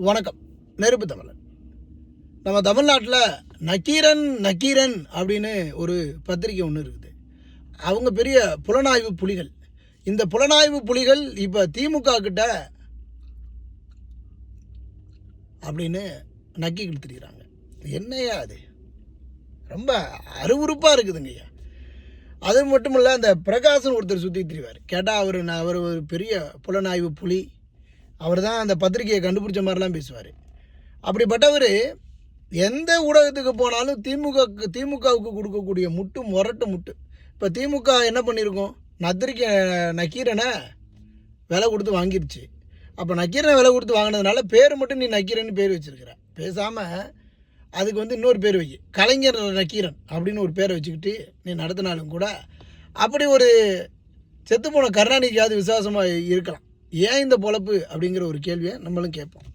வணக்கம். நெருப்பு தமிழன். நம்ம தமிழ்நாட்டில் நக்கீரன் அப்படின்னு ஒரு பத்திரிக்கை ஒன்று இருக்குது. அவங்க பெரிய புலனாய்வு புலிகள். இந்த புலனாய்வு புலிகள் இப்போ திமுக கிட்ட அப்படின்னு நக்கி கொடுத்துருக்கிறாங்க. என்னையா அது? ரொம்ப அருவருப்பாக இருக்குதுங்கய்யா. அது மட்டும் இல்லை, அந்த பிரகாசன் ஒருத்தர் சுற்றி திரிவார். கேட்டால் அவர் ஒரு பெரிய புலனாய்வு புலி, அவர் தான் அந்த பத்திரிகையை கண்டுபிடிச்ச மாதிரிலாம் பேசுவார். அப்படிப்பட்டவர் எந்த ஊடகத்துக்கு போனாலும் திமுகவுக்கு கொடுக்கக்கூடிய முரட்டு முட்டு. இப்போ திமுக என்ன பண்ணியிருக்கோம்? நக்கீரனை விலை கொடுத்து வாங்கிருச்சு. அப்போ நக்கீரனை விலை கொடுத்து வாங்கினதுனால பேர் மட்டும் நீ நக்கீரன்னு பேர் வச்சுருக்கிற. பேசாமல் அதுக்கு இன்னொரு பேர் வை, கலைஞர் நக்கீரன் அப்படின்னு ஒரு பேரை வச்சுக்கிட்டு நீ நடத்தினாலும் கூட அப்படி ஒரு செத்துப்போன கருணாநிதியாவது விசுவாசமாக இருக்கலாம். ஏன் இந்த பொழப்பு அப்படிங்கிற ஒரு கேள்வியை நம்மளும் கேட்போம்.